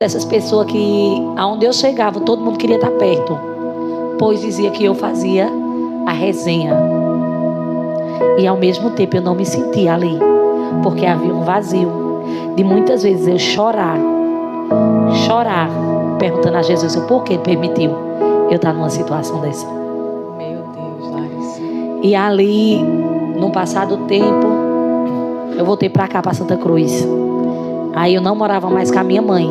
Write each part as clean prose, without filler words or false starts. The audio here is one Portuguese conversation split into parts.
Dessas pessoas que, aonde eu chegava, todo mundo queria estar perto, pois dizia que eu fazia a resenha. E ao mesmo tempo eu não me sentia ali, porque havia um vazio. De muitas vezes eu chorar, perguntando a Jesus o porquê ele permitiu eu estar numa situação dessa. Meu Deus, Larissa. E ali, no passado tempo, eu voltei para cá, para Santa Cruz. Aí eu não morava mais com a minha mãe,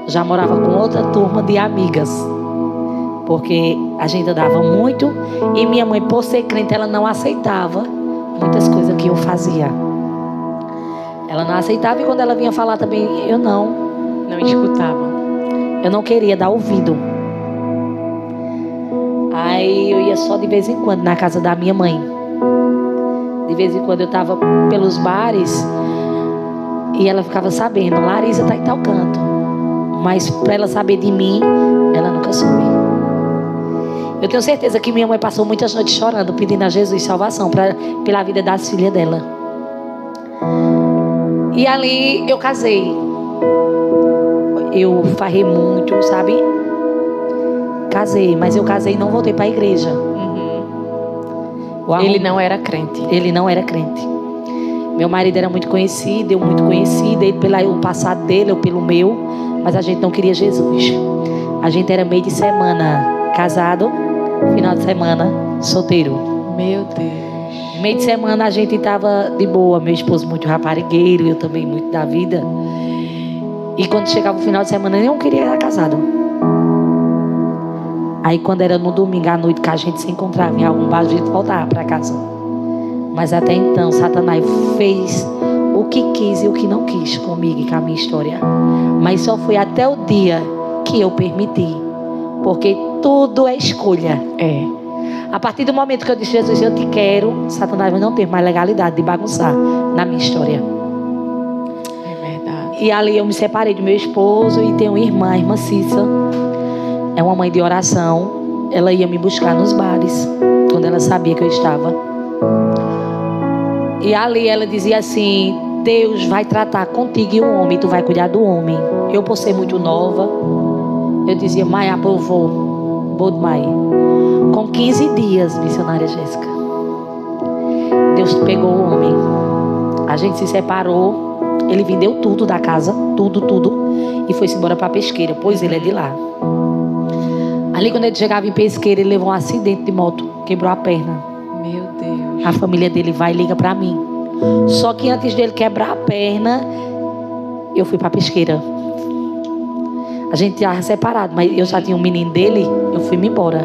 já morava com outra turma de amigas, porque a gente andava muito. E minha mãe, por ser crente, ela não aceitava muitas coisas que eu fazia. Ela não aceitava, e quando ela vinha falar também, eu não escutava. Eu não queria dar ouvido. Aí eu ia só de vez em quando na casa da minha mãe. De vez em quando eu estava pelos bares e ela ficava sabendo, Larissa está em tal canto. Mas para ela saber de mim, ela nunca soube. Eu tenho certeza que minha mãe passou muitas noites chorando, pedindo a Jesus salvação pela vida das filhas dela. E ali eu casei. Eu farrei muito, sabe? Casei, mas eu casei e não voltei para a igreja. Ele não era crente. Ele não era crente. Meu marido era muito conhecido, eu muito conhecida, ele pelo passado dele, eu pelo meu, mas a gente não queria Jesus. A gente era meio de semana casado, final de semana solteiro. Meu Deus. Meio de semana a gente estava de boa, meu esposo muito raparigueiro, eu também muito da vida. E quando chegava o final de semana, eu não queria estar casado. Aí quando era no domingo à noite que a gente se encontrava em algum bar, a gente voltava para casa. Mas até então, Satanás fez o que quis e o que não quis comigo e com a minha história. Mas só foi até o dia que eu permiti. Porque tudo é escolha. A partir do momento que eu disse, Jesus, eu te quero, Satanás não tem mais legalidade de bagunçar na minha história. E ali eu me separei do meu esposo e tenho uma irmã, a irmã Cissa. É uma mãe de oração. Ela ia me buscar nos bares, quando ela sabia que eu estava. E ali ela dizia assim, Deus vai tratar contigo e o homem, tu vai cuidar do homem. Eu, por ser muito nova, eu dizia, mãe, eu vou demais. Com 15 dias, missionária Jéssica, Deus pegou o homem. A gente se separou. Ele vendeu tudo da casa, tudo, e foi-se embora para Pesqueira, pois ele é de lá. Ali quando ele chegava em Pesqueira, ele levou um acidente de moto, quebrou a perna. Meu Deus. A família dele vai e liga para mim. Só que antes dele quebrar a perna, eu fui para Pesqueira. A gente já era separado, mas eu já tinha um menino dele, eu fui-me embora.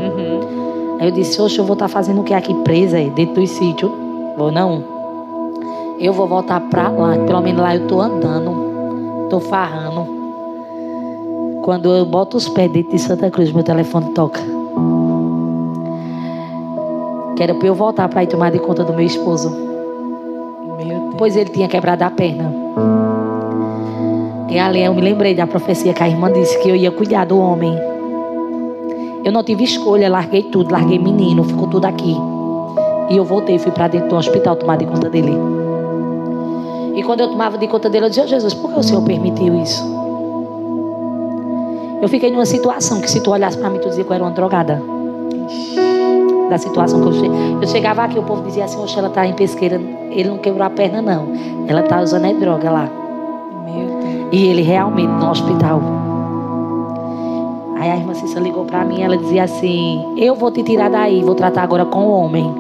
Aí eu disse, oxe, eu vou estar fazendo o que aqui presa, dentro do sítio? Vou não. Eu vou voltar pra lá, pelo menos lá eu tô andando, tô farrando. Quando eu boto os pés dentro de Santa Cruz, meu telefone toca. Que era pra eu voltar pra ir tomar de conta do meu esposo. Meu Deus. Pois ele tinha quebrado a perna. E ali eu me lembrei da profecia que a irmã disse que eu ia cuidar do homem. Eu não tive escolha, larguei tudo, larguei menino, ficou tudo aqui. E eu voltei, fui pra dentro do hospital tomar de conta dele. E quando eu tomava de conta dele, eu dizia, Jesus, por que o Senhor permitiu isso? Eu fiquei numa situação que se tu olhasse para mim, tu dizia que eu era uma drogada. Da situação que eu chegava aqui, o povo dizia assim, oxe, ela tá em Pesqueira, ele não quebrou a perna não. Ela tá usando a droga lá. Meu Deus. E ele realmente no hospital. Aí a irmã Cissa ligou para mim, ela dizia assim, eu vou te tirar daí, vou tratar agora com o homem.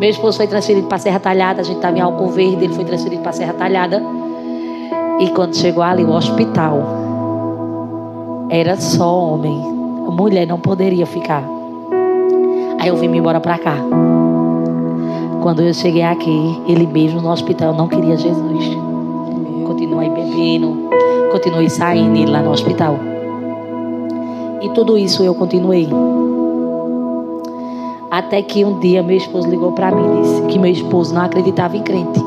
Meu esposo foi transferido para Serra Talhada, a gente estava em Alco Verde, ele foi transferido para Serra Talhada. E quando chegou ali, o hospital, era só homem. A mulher não poderia ficar. Aí eu vim me embora para cá. Quando eu cheguei aqui, ele mesmo no hospital não queria Jesus. Continuei bebendo, continuei saindo lá no hospital. E tudo isso eu continuei. Até que um dia meu esposo ligou para mim e disse que meu esposo não acreditava em crente.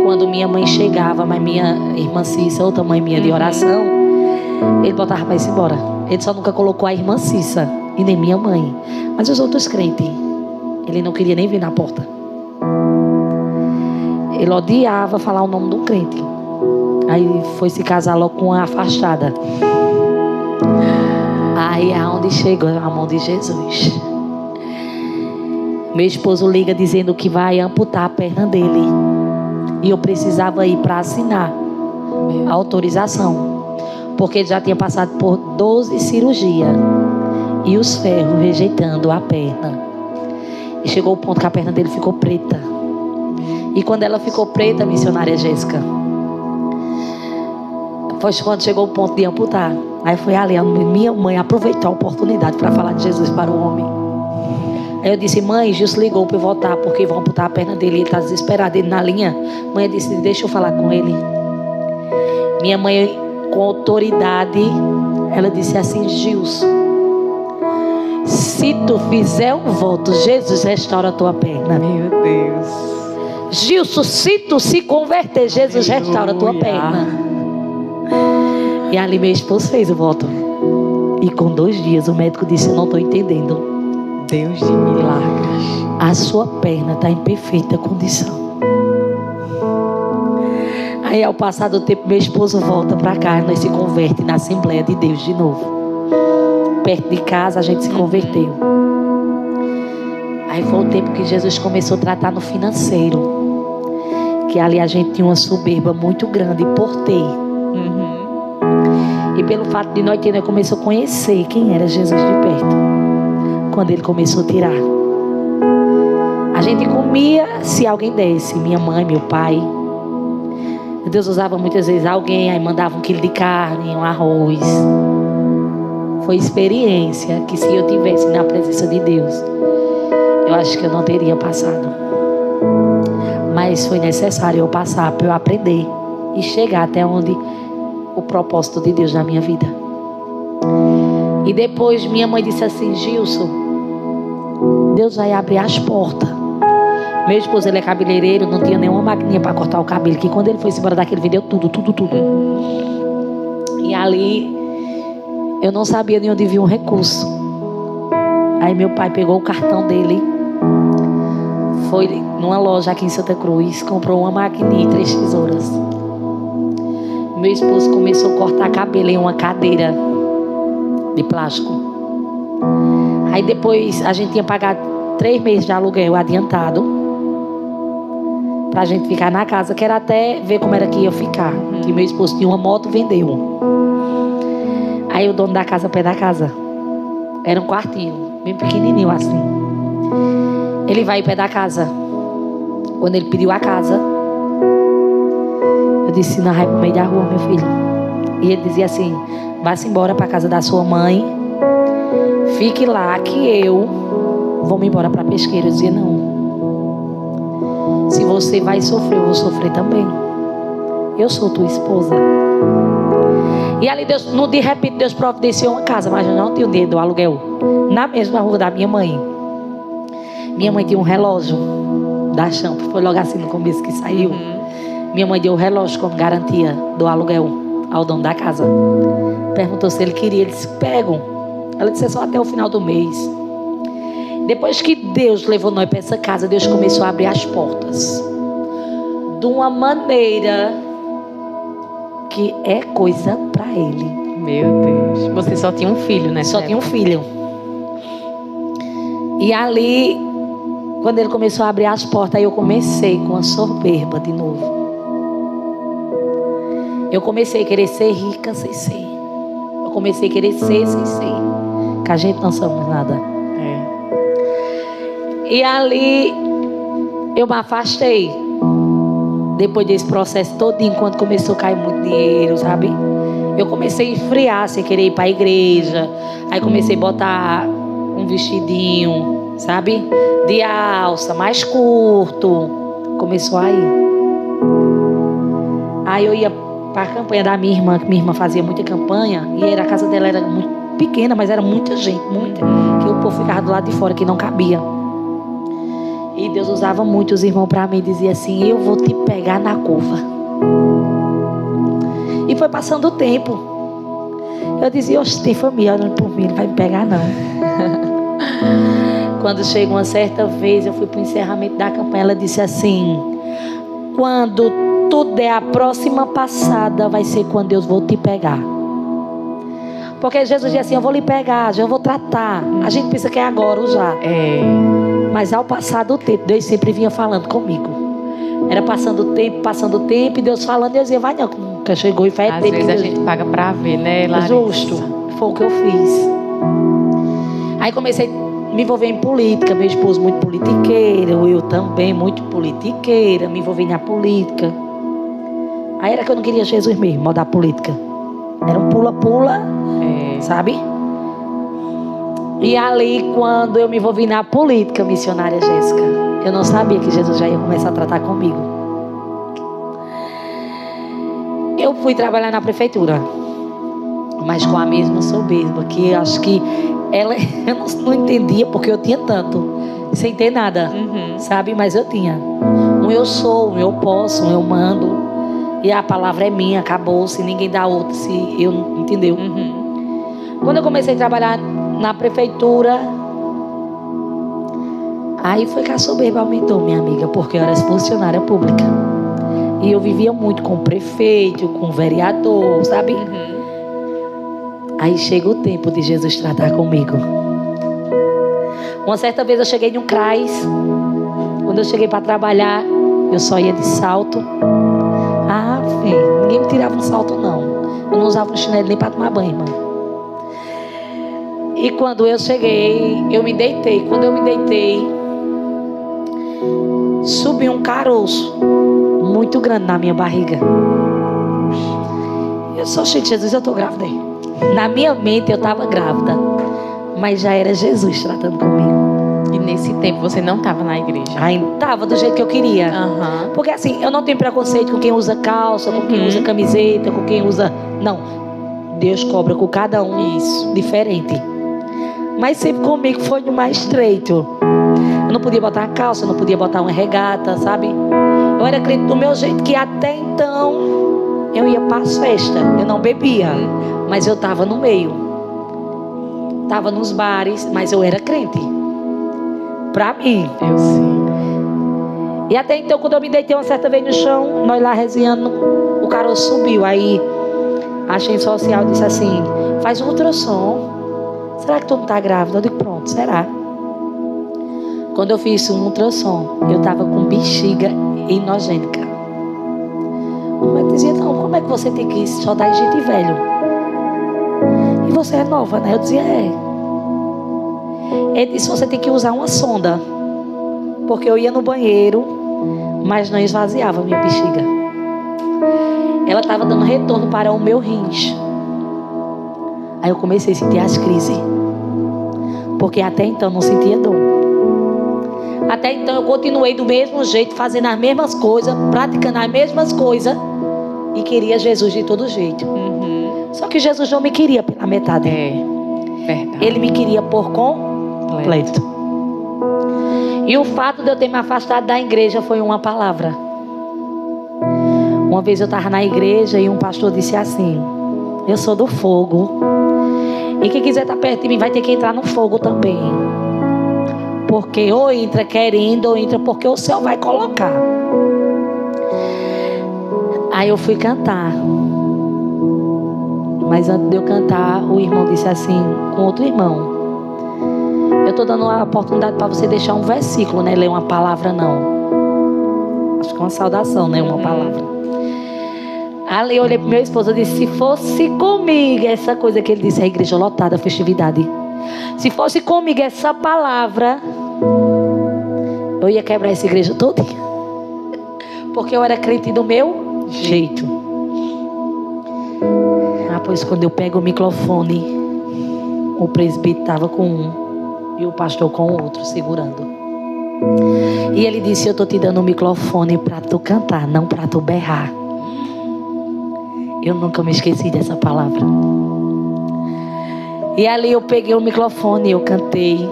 Quando minha mãe chegava, mas minha irmã Cissa, outra mãe minha de oração, ele botava para ir embora. Ele só nunca colocou a irmã Cissa e nem minha mãe. Mas os outros crentes, ele não queria nem vir na porta. Ele odiava falar o nome de um crente. Aí foi se casar logo com uma afastada. Aí é onde chegou a mão de Jesus. Meu esposo liga dizendo que vai amputar a perna dele. E eu precisava ir para assinar a autorização. Porque ele já tinha passado por 12 cirurgias. E os ferros rejeitando a perna. E chegou o ponto que a perna dele ficou preta. E quando ela ficou preta, missionária Jéssica, foi quando chegou o ponto de amputar. Aí foi ali, a minha mãe aproveitou a oportunidade para falar de Jesus para o homem. Aí eu disse: mãe, Gilson ligou para eu voltar, porque vão amputar a perna dele, ele está desesperado, ele na linha. Mãe disse: deixa eu falar com ele. Minha mãe, com autoridade, ela disse assim: Gilson, se tu fizer um voto, Jesus restaura a tua perna. Meu Deus. Gilson, se tu se converter, Jesus restaura a tua perna. E ali meu esposo fez o voto. E com 2 dias o médico disse: eu não estou entendendo. Deus de milagres. A sua perna está em perfeita condição. Aí ao passar do tempo, meu esposo volta para cá. Nós se converte na Assembleia de Deus de novo. Perto de casa a gente se converteu. Aí foi o tempo que Jesus começou a tratar no financeiro. Que ali a gente tinha uma soberba muito grande por ter. E pelo fato de nós começou a conhecer quem era Jesus de perto. Quando ele começou a tirar. A gente comia se alguém desse. Minha mãe, meu pai. Deus usava muitas vezes alguém. Aí mandava 1 quilo de carne, um arroz. Foi experiência que se eu tivesse na presença de Deus, eu acho que eu não teria passado. Mas foi necessário eu passar para eu aprender. E chegar até onde o propósito de Deus na minha vida. E depois minha mãe disse assim: Gilson, Deus vai abrir as portas. Meu esposo, ele é cabeleireiro, não tinha nenhuma maquininha para cortar o cabelo, que quando ele foi embora daqui, ele vendeu tudo. E ali eu não sabia de onde vinha um recurso. Aí meu pai pegou o cartão dele, foi numa loja aqui em Santa Cruz, comprou uma maquininha e 3 tesouras. Meu esposo começou a cortar cabelo em uma cadeira de plástico. Aí depois a gente tinha pagado 3 meses de aluguel adiantado pra gente ficar na casa, que era até ver como era que ia ficar. Que meu esposo tinha uma moto, vendeu. Aí o dono da casa, pé da casa, era um quartinho, bem pequenininho assim. Ele vai em pé da casa. Quando ele pediu a casa, eu disse: não, vai pro meio da rua, meu filho. E ele dizia assim: vá-se embora para casa da sua mãe, fique lá que eu vou me embora para Pesqueira. Eu dizia: não, se você vai sofrer, eu vou sofrer também. Eu sou tua esposa. E ali Deus, de repente Deus providenciou uma casa, mas eu não tinha o dinheiro do aluguel. Na mesma rua da minha mãe. Minha mãe tinha um relógio da Champ, foi logo assim no começo que saiu. Minha mãe deu o relógio como garantia do aluguel ao dono da casa. Perguntou se ele queria, ele disse: pegam. Ela disse: é só até o final do mês. Depois que Deus levou nós para essa casa, Deus começou a abrir as portas de uma maneira que é coisa para ele. Meu Deus. Você só tinha um filho, né? Só tinha um filho. E ali, quando ele começou a abrir as portas, aí eu comecei com a soberba de novo. Eu comecei a querer ser rica sem ser. Eu comecei a querer ser sem ser. Que a gente não somos nada. E ali eu me afastei. Depois desse processo todinho, quando começou a cair muito dinheiro, sabe? Eu comecei a esfriar, sem querer ir para a igreja. Aí comecei a botar um vestidinho, sabe? De alça, mais curto. Começou a ir. Aí eu ia para a campanha da minha irmã, que minha irmã fazia muita campanha. E a casa dela era muito pequena, mas era muita gente, muita. Que o povo ficava do lado de fora, que não cabia. E Deus usava muito os irmãos para mim e dizia assim: eu vou te pegar na curva. E foi passando o tempo. Eu dizia: oxe, tem família olhando por mim, não vai me pegar não. Quando chegou uma certa vez, eu fui para o encerramento da campanha. Ela disse assim: quando tu der a próxima passada, vai ser quando Deus vou te pegar. Porque Jesus diz assim, eu vou lhe pegar, já vou tratar. A gente pensa que é agora ou já. Mas ao passar do tempo, Deus sempre vinha falando comigo. Era passando o tempo, e Deus falando, e eu dizia, vai não, nunca chegou e faz Às tempo. vezes a gente paga pra ver, né, Larissa? Justo, foi o que eu fiz. Aí comecei a me envolver em política, meu esposo muito politiqueiro, eu também muito politiqueira, me envolvi na política. Aí era que eu não queria Jesus mesmo, modo da política. Era um pula-pula, sabe? E ali, quando eu me envolvi na política, missionária Jéssica, eu não sabia que Jesus já ia começar a tratar comigo. Eu fui trabalhar na prefeitura, mas com a mesma soberba, que acho que ela, eu não entendia porque eu tinha tanto, sem ter nada, sabe? Mas eu tinha. Um eu sou, um eu posso, um eu mando. E a palavra é minha, acabou, se ninguém dá outra, se eu não, entendeu? Quando eu comecei a trabalhar na prefeitura, aí foi que a soberba aumentou, minha amiga, porque eu era funcionária pública. E eu vivia muito com o prefeito, com o vereador, sabe? Aí chega o tempo de Jesus tratar comigo. Uma certa vez eu cheguei num CRAS. Quando eu cheguei para trabalhar, eu só ia de salto. Ah, filho, ninguém me tirava um salto, não. Eu não usava um chinelo nem para tomar banho, irmão. E quando eu cheguei, eu me deitei. Quando eu me deitei, subiu um caroço muito grande na minha barriga. Eu só achei, Jesus, eu tô grávida. Na minha mente eu estava grávida, mas já era Jesus tratando comigo. E nesse tempo você não estava na igreja? Ainda estava do jeito que eu queria. Porque assim, eu não tenho preconceito com quem usa calça, com quem usa camiseta, com quem usa... Não, Deus cobra com cada um diferente. Mas sempre comigo foi no mais estreito. Eu não podia botar uma calça, eu não podia botar uma regata, sabe? Eu era crente do meu jeito, que até então eu ia para as festas, eu não bebia, mas eu estava no meio. Estava nos bares, mas eu era crente. Pra mim. Eu sim. E até então, quando eu me deitei uma certa vez no chão, nós lá resenhando, o caroço subiu. Aí a agente social disse assim, faz um ultrassom. Será que tu não tá grávida? Eu digo, pronto, será? Quando eu fiz um ultrassom, eu tava com bexiga enogênica. O médico dizia, não, como é que você tem que ir? Só dá gente velho. E você é nova, né? Eu dizia, é. Ele disse, você tem que usar uma sonda. Porque eu ia no banheiro, mas não esvaziava a minha bexiga. Ela estava dando retorno para o meu rins. Aí eu comecei a sentir as crises. Porque até então eu não sentia dor. Até então eu continuei do mesmo jeito, fazendo as mesmas coisas, praticando as mesmas coisas. E queria Jesus de todo jeito. Só que Jesus não me queria pela metade. Verdade. Ele me queria por completo. E o fato de eu ter me afastado da igreja foi uma palavra. Uma vez eu estava na igreja e um pastor disse assim, eu sou do fogo. E quem quiser estar perto de mim vai ter que entrar no fogo também. Porque ou entra querendo ou entra porque o céu vai colocar. Aí eu fui cantar. Mas antes de eu cantar, o irmão disse assim, com outro irmão, eu estou dando a oportunidade para você deixar um versículo, né? Ler uma palavra não. Acho que é uma saudação, né? Uma palavra. Ali eu olhei pro meu esposo e disse, se fosse comigo essa coisa que ele disse, a igreja lotada, a festividade. Se fosse comigo essa palavra, eu ia quebrar essa igreja toda. Porque eu era crente do meu jeito. Ah, pois quando eu pego o microfone, o presbítero estava com um e o pastor com o outro, segurando. E ele disse, eu estou te dando o microfone para tu cantar, não para tu berrar. Eu nunca me esqueci dessa palavra. E ali eu peguei o microfone e eu cantei.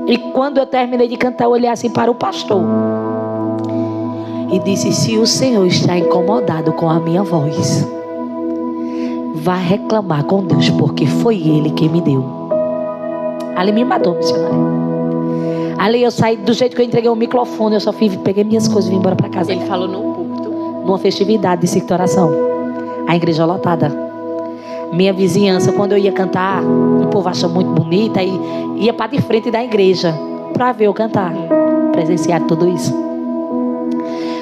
E quando eu terminei de cantar, eu olhei assim para o pastor e disse, se o Senhor está incomodado com a minha voz, vá reclamar com Deus, porque foi Ele que me deu. Ali me matou, missionário. Ali eu saí do jeito que eu entreguei o microfone, eu só peguei minhas coisas e vim embora para casa. Ele falou no púlpito? numa festividade de ciclo de oração. A igreja lotada. Minha vizinhança, quando eu ia cantar, o povo acha muito bonita e ia para de frente da igreja para ver eu cantar, presenciar tudo isso.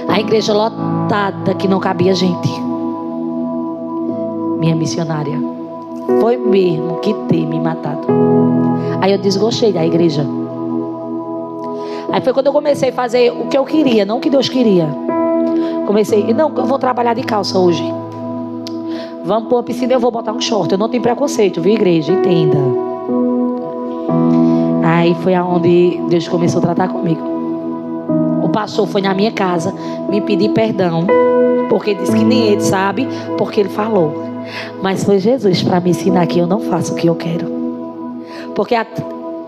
A igreja lotada que não cabia gente. Minha missionária foi mesmo que ter me matado. Aí eu desgostei da igreja. Aí foi quando eu comecei a fazer o que eu queria, não o que Deus queria. Comecei, não, eu vou trabalhar de calça hoje. Vamos para uma piscina, eu vou botar um short. Eu não tenho preconceito, viu, igreja? Entenda. Aí foi aonde Deus começou a tratar comigo. O pastor foi na minha casa me pedir perdão, porque disse que nem ele sabe, porque ele falou. Mas foi Jesus para me ensinar que eu não faço o que eu quero. Porque há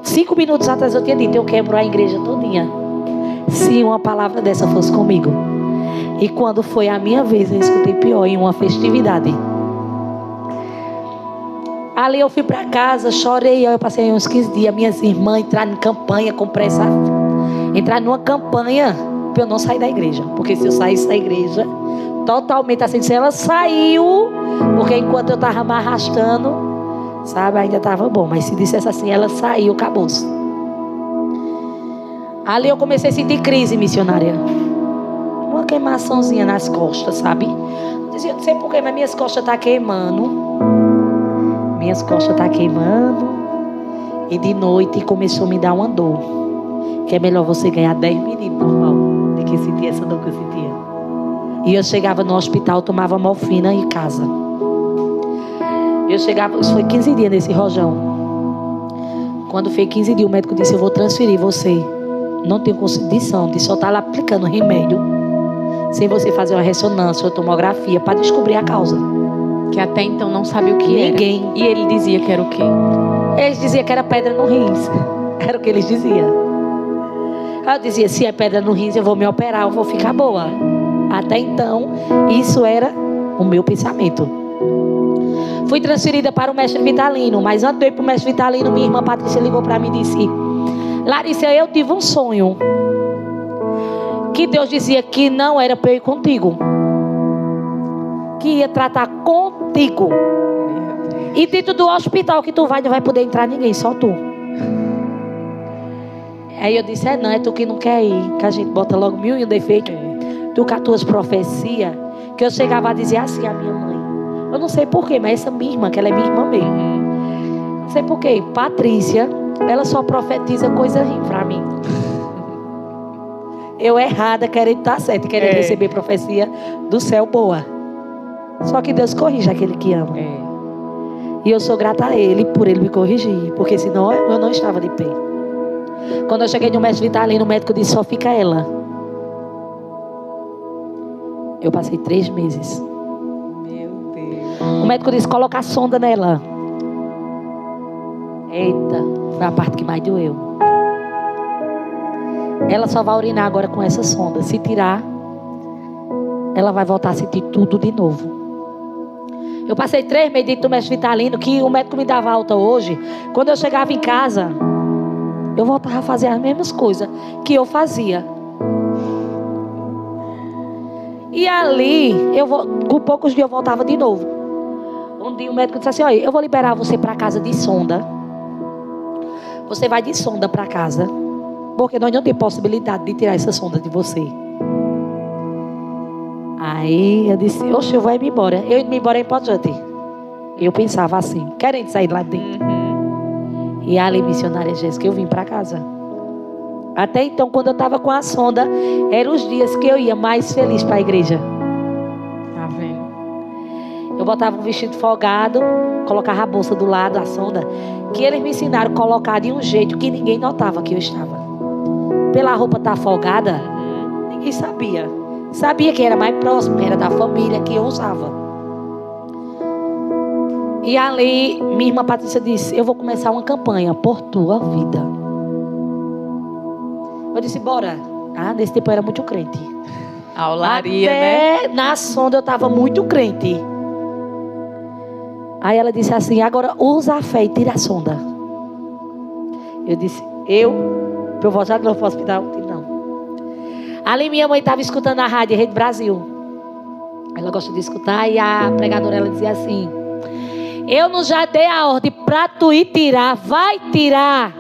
5 minutos atrás eu tinha dito, eu quebro a igreja todinha se uma palavra dessa fosse comigo. E quando foi a minha vez, eu escutei pior, em uma festividade. Ali eu fui para casa, chorei, eu passei uns 15 dias. Minhas irmãs entraram em campanha com pressa. Entraram numa campanha para eu não sair da igreja. Porque se eu saísse da igreja, totalmente assim, se ela saiu, porque enquanto eu estava me arrastando, sabe, ainda estava bom. Mas se dissesse assim, ela saiu, acabou-se. Ali eu comecei a sentir crise missionária. Uma queimaçãozinha nas costas, sabe? Eu dizia, não sei porquê, mas minhas costas estão queimando. Minhas costas estão queimando. E de noite começou a me dar uma dor. Que é melhor você ganhar 10 meninos normal do que sentir essa dor que eu sentia. E eu chegava no hospital, tomava morfina em casa. Eu chegava, isso foi 15 dias nesse rojão. Quando foi 15 dias, o médico disse, eu vou transferir você. Não tenho condição de só estar lá aplicando remédio sem você fazer uma ressonância ou tomografia para descobrir a causa. Que até então não sabia o que Ninguém. era. E ele dizia que era o quê? Eles diziam que era pedra no rins. Era o que eles diziam. Eu dizia, se é pedra no rins, eu vou me operar, eu vou ficar boa. Até então, isso era o meu pensamento. Fui transferida para o mestre Vitalino. Mas antes de eu ir para o mestre Vitalino, minha irmã Patrícia ligou para mim e disse, Larissa, eu tive um sonho. Que Deus dizia que não era para eu ir contigo. Que ia tratar contigo. E dentro do hospital que tu vai, não vai poder entrar ninguém, só tu. Aí eu disse, não, é tu que não quer ir. Que a gente bota logo 1000 defeitos. Tu com as tuas profecias. Que eu chegava a dizer assim a minha mãe. Eu não sei porquê, mas essa minha irmã, que ela é minha irmã mesmo. Não sei porquê. Patrícia, ela só profetiza coisa ruim pra mim. Eu errada, querendo estar certa, querendo receber profecia do céu boa. Só que Deus corrige aquele que ama. E eu sou grata a Ele por Ele me corrigir. Porque senão eu não estava de pé. Quando eu cheguei no mestre Vitalino, o médico disse, só fica ela. Eu passei 3 meses. Meu Deus. O médico disse, coloca a sonda nela. Eita, foi a parte que mais doeu. Ela só vai urinar agora com essa sonda. Se tirar, ela vai voltar a sentir tudo de novo. Eu passei 3 meses dentro do mestre Vitalino, que o médico me dava alta hoje. Quando eu chegava em casa, eu voltava a fazer as mesmas coisas que eu fazia. E ali, com poucos dias eu voltava de novo. Um dia o médico disse assim, olha, eu vou liberar você para casa de sonda. Você vai de sonda para casa. Porque nós não temos possibilidade de tirar essa sonda de você. Aí eu disse, oxe, eu vou ir embora. Eu indo embora é importante. Eu pensava assim, querendo sair lá de dentro. E ali, missionária Jéssica, eu vim para casa. Até então, quando eu estava com a sonda, eram os dias que eu ia mais feliz para a igreja. Tá vendo? Eu botava um vestido folgado, colocava a bolsa do lado, a sonda, que eles me ensinaram a colocar de um jeito que ninguém notava que eu estava. Pela roupa estar folgada, ninguém sabia. Sabia que era mais próximo, que era da família, que eu usava. E ali, minha irmã Patrícia disse, eu vou começar uma campanha por tua vida. Eu disse, bora. Nesse tempo eu era muito crente. A olaria, Até né? na sonda eu estava muito crente. Aí ela disse assim, agora usa a fé e tira a sonda. Eu disse, pra eu voltar de novo para o hospital? Não. Ali minha mãe estava escutando a rádio Rede Brasil. Ela gosta de escutar. E a pregadora, ela dizia assim: eu não já dei a ordem pra tu ir tirar. Vai tirar.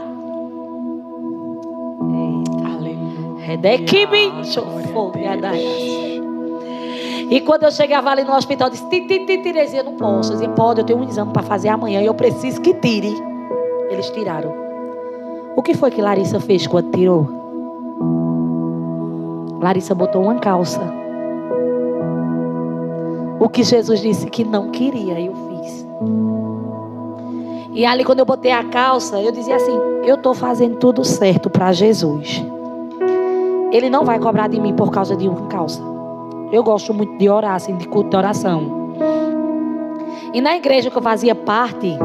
E quando eu chegava ali no hospital, eu disse: Terezinha, eu não posso. Eu dizia: pode, eu tenho um exame para fazer amanhã e eu preciso que tire. Eles tiraram. O que foi que Larissa fez quando tirou? Larissa botou uma calça. O que Jesus disse que não queria, eu fiz. E ali quando eu botei a calça, eu dizia assim: eu estou fazendo tudo certo para Jesus. Ele não vai cobrar de mim por causa de uma calça. Eu gosto muito de orar, assim, de culto de oração. E na igreja que eu fazia parte,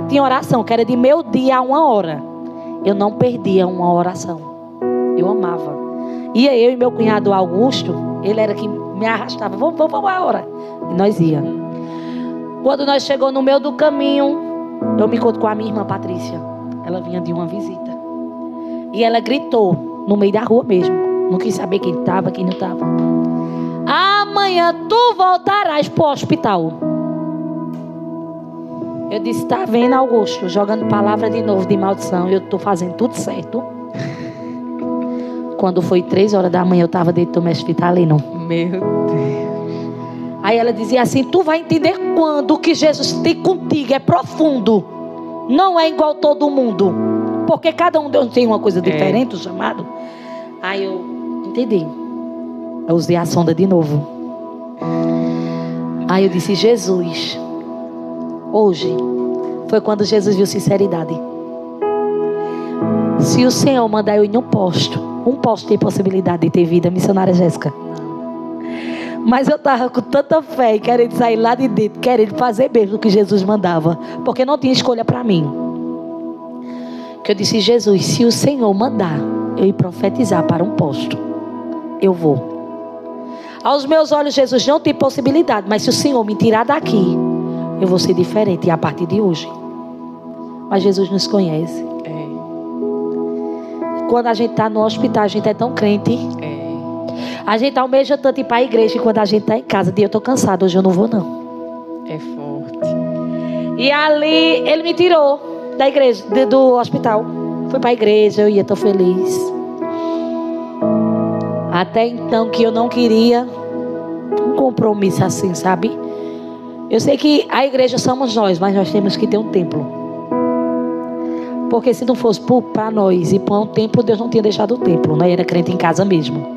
tinha oração, que era de meio-dia a 1h. Eu não perdia uma oração. Eu amava. Ia eu e meu cunhado Augusto, ele era que me arrastava. Vamos agora. E nós ia. Quando nós chegamos no meio do caminho, eu me encontro com a minha irmã Patrícia. Ela vinha de uma visita. E ela gritou. No meio da rua mesmo. Não quis saber quem estava, quem não estava. Amanhã tu voltarás para o hospital. Eu disse: tá vendo, Augusto? Jogando palavra de novo de maldição. Eu estou fazendo tudo certo. Quando foi 3h da manhã, eu estava dentro do mestre Vitalino. Meu Deus. Aí ela dizia assim: tu vai entender quando o que Jesus tem contigo é profundo. Não é igual todo mundo. Porque cada um Deus tem uma coisa diferente, o chamado. Aí eu entendi. Eu usei a sonda de novo. Aí eu disse: Jesus, hoje foi quando Jesus viu sinceridade. Se o Senhor mandar eu ir num posto, tem possibilidade de ter vida, missionária Jéssica. Mas eu estava com tanta fé e querendo sair lá de dentro, querendo fazer mesmo o que Jesus mandava, porque não tinha escolha para mim. Que eu disse: Jesus, se o Senhor mandar eu ir profetizar para um posto, eu vou. Aos meus olhos, Jesus não tem possibilidade, mas se o Senhor me tirar daqui, eu vou ser diferente a partir de hoje. Mas Jesus nos conhece. Quando a gente está no hospital, a gente é tão crente. A gente almeja tanto ir para a igreja, e quando a gente está em casa, eu estou cansado, hoje eu não vou não. É forte. E ali ele me tirou da igreja, do hospital. Fui para a igreja, eu ia tão feliz. Até então que eu não queria um compromisso assim, sabe? Eu sei que a igreja somos nós, mas nós temos que ter um templo. Porque se não fosse para nós e para um templo, Deus não tinha deixado o templo. Nós era crente em casa mesmo.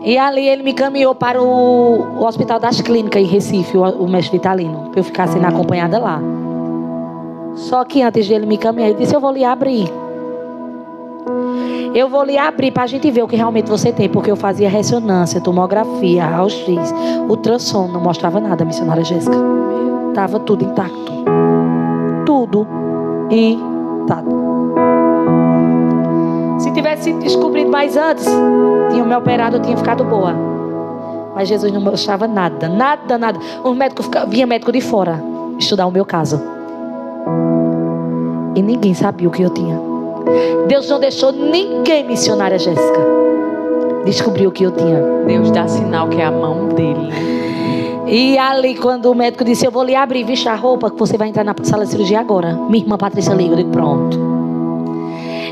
E ali ele me caminhou para o Hospital das Clínicas em Recife, o mestre Vitalino, para eu ficar sendo acompanhada lá. Só que antes de ele me caminhar, ele disse: eu vou lhe abrir. Eu vou lhe abrir para a gente ver o que realmente você tem. Porque eu fazia ressonância, tomografia, raio-x, ultrassom, não mostrava nada, missionária Jéssica. Estava tudo intacto. Tudo intacto. Se tivesse sido descobrido mais antes, tinha me operado, eu tinha ficado boa. Mas Jesus não mostrava nada. Os médicos vinha médico de fora estudar o meu caso. E ninguém sabia o que eu tinha. Deus não deixou ninguém, missionária Jéssica, descobrir o que eu tinha. Deus dá sinal que é a mão dele. E ali quando o médico disse: eu vou lhe abrir, veste a roupa que você vai entrar na sala de cirurgia agora. Minha irmã Patrícia liga, eu digo: pronto.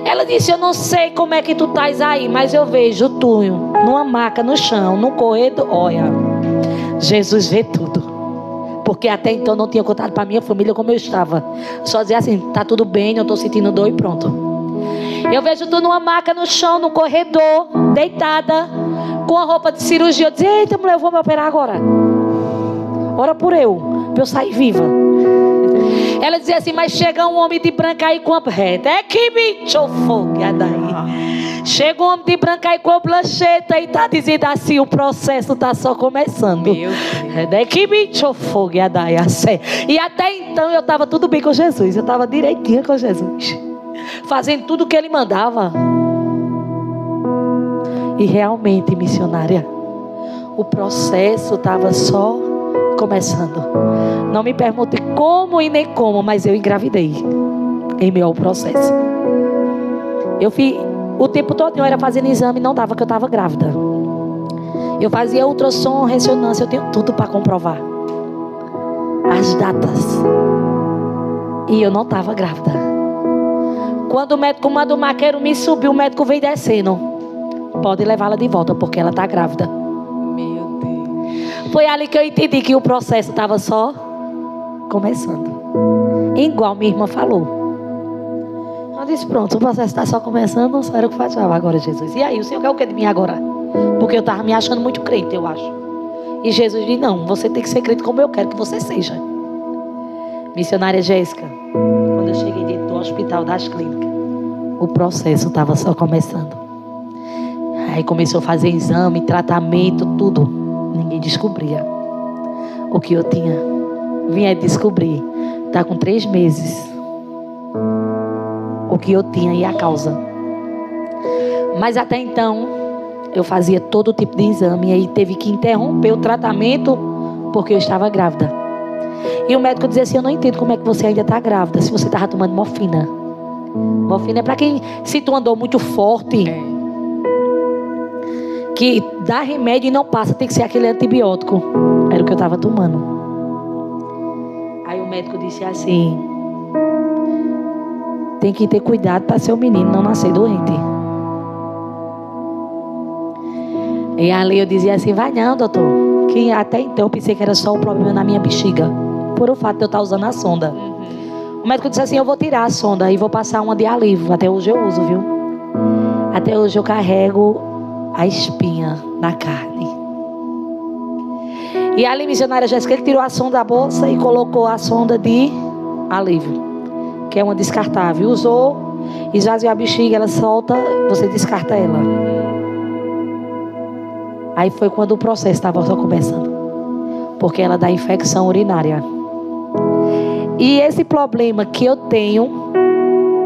Ela disse: eu não sei como é que tu estás aí, mas eu vejo tu numa maca no chão, num corredor. Olha, Jesus vê tudo. Porque até então não tinha contado para minha família como eu estava. Só dizia assim: tá tudo bem, não estou sentindo dor e pronto. Eu vejo tu numa maca no chão, num corredor, deitada, com a roupa de cirurgia. Eu disse: eita mulher, eu vou me operar agora. Ora por eu, para eu sair viva. Ela dizia assim: mas chega um homem de branco aí com a reta. É que me chofou, daí. Chega um homem de branco aí com a plancheta e tá dizendo assim: o processo tá só começando. É que me chofou, daí. E até então eu estava tudo bem com Jesus. Eu estava direitinho com Jesus, fazendo tudo o que ele mandava. E realmente, missionária, o processo estava só começando. Não me pergunte como e nem como, mas eu engravidei em meio ao processo. Eu fiz o tempo todo, eu era fazendo exame e não dava que eu estava grávida. Eu fazia ultrassom, ressonância, eu tenho tudo para comprovar. As datas. E eu não estava grávida. Quando o médico manda o maqueiro me subir, o médico vem descendo. Pode levá-la de volta, porque ela está grávida. Meu Deus. Foi ali que eu entendi que o processo estava só começando. Igual minha irmã falou. Eu disse, pronto, o processo está só começando, só era o que faltava agora, Jesus. E aí, o Senhor quer o que de mim agora? Porque eu estava me achando muito crente, eu acho. E Jesus disse, não, você tem que ser crente como eu quero que você seja. Missionária Jéssica, quando eu cheguei dentro do hospital das clínicas, o processo estava só começando. Aí começou a fazer exame, tratamento, tudo. Ninguém descobria o que eu tinha. Vinha descobrir. Está com 3 meses. O que eu tinha e a causa. Mas até então, eu fazia todo tipo de exame. E aí teve que interromper o tratamento porque eu estava grávida. E o médico dizia assim, eu não entendo como é que você ainda está grávida se você estava tomando morfina. Morfina é para quem, se tu andou muito forte, que dá remédio e não passa, tem que ser aquele antibiótico. Era o que eu estava tomando. Aí o médico disse assim, tem que ter cuidado para seu menino não nascer doente. E ali eu dizia assim, vai não, doutor. Que até então eu pensei que era só o problema na minha bexiga, por o fato de eu estar usando a sonda. O médico disse assim, eu vou tirar a sonda e vou passar uma de alívio. Até hoje eu uso, viu? Até hoje eu carrego a espinha na carne. E ali, missionária Jéssica, ele tirou a sonda da bolsa e colocou a sonda de alívio, que é uma descartável. Usou, esvaziou a bexiga, ela solta, você descarta ela. Aí foi quando o processo estava só começando, porque ela dá infecção urinária. E esse problema que eu tenho,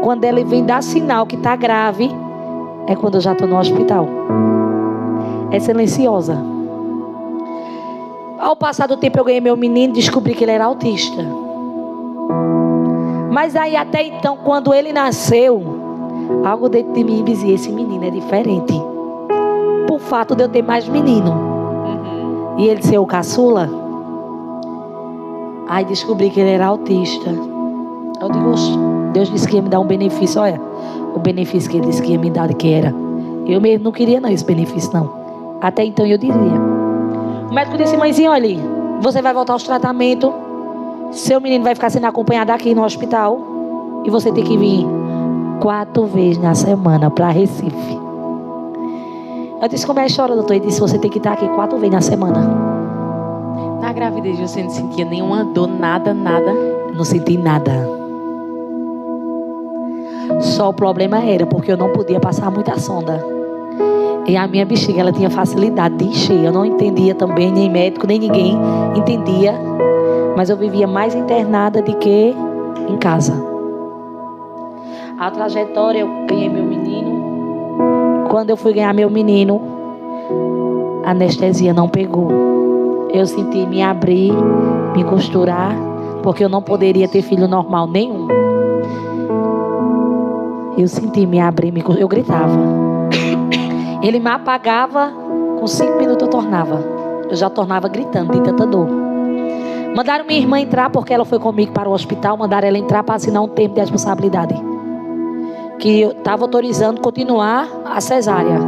quando ele vem dar sinal que está grave, é quando eu já estou no hospital. É silenciosa. Ao passar do tempo eu ganhei meu menino, descobri que ele era autista. Mas aí até então, quando ele nasceu, algo dentro de mim dizia, esse menino é diferente. Por fato de eu ter mais menino. E ele ser o caçula. Aí descobri que ele era autista. Eu digo, Deus disse que ia me dar um benefício. Olha, o benefício que ele disse que ia me dar, de que era. Eu mesmo não queria não esse benefício não. Até então eu dizia. O médico disse, mãezinha, olha, você vai voltar aos tratamentos. Seu menino vai ficar sendo acompanhado aqui no hospital. E você tem que vir 4 vezes na semana para Recife. Eu disse, como é a história, doutor? Ele disse, você tem que estar aqui 4 vezes na semana. Na gravidez você não sentia nenhuma dor, nada, nada? Não senti nada. Só o problema era porque eu não podia passar muita sonda. E a minha bexiga, ela tinha facilidade de encher. Eu não entendia também, nem médico, nem ninguém entendia. Mas eu vivia mais internada do que em casa. A trajetória, eu ganhei meu menino. Quando eu fui ganhar meu menino, a anestesia não pegou. Eu senti me abrir, me costurar, porque eu não poderia ter filho normal nenhum. Eu senti me abrir, eu gritava. Ele me apagava, com 5 minutos eu tornava. Eu já tornava gritando de tanta dor. Mandaram minha irmã entrar, porque ela foi comigo para o hospital. Mandaram ela entrar para assinar um termo de responsabilidade, que eu estava autorizando continuar a cesárea,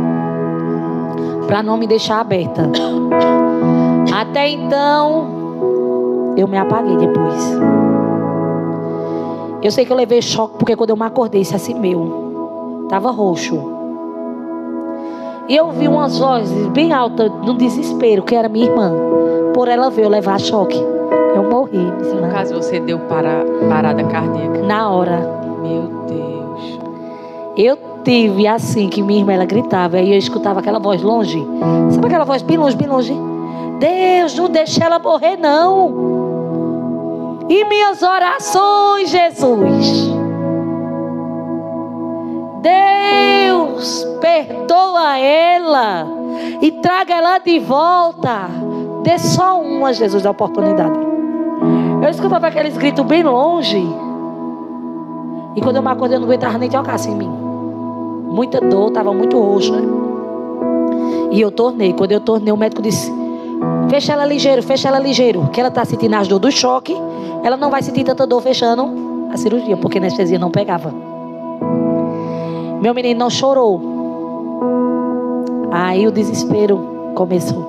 para não me deixar aberta. Até então, eu me apaguei depois. Eu sei que eu levei choque, porque quando eu me acordei, isso é assim meu. Estava roxo. E eu vi umas vozes bem altas, no desespero, que era minha irmã. Por ela ver eu levar choque, eu morri. No caso, você deu parada cardíaca? Na hora. Meu Deus. Eu tive assim, que minha irmã, ela gritava. Aí eu escutava aquela voz longe. Sabe aquela voz bem longe, bem longe? Deus, não deixe ela morrer não. E minhas orações, Jesus. Deus, perdoa ela e traga ela de volta. Dê só uma, Jesus, da oportunidade. Eu escutava aqueles gritos bem longe. E quando eu me acordei, eu não aguentava nem tocar assim em mim. Muita dor, estava muito roxa. E eu tornei. Quando eu tornei, o médico disse: fecha ela ligeiro, que ela está sentindo as dores do choque. Ela não vai sentir tanta dor fechando a cirurgia, porque a anestesia não pegava. Meu menino não chorou. Aí o desespero começou.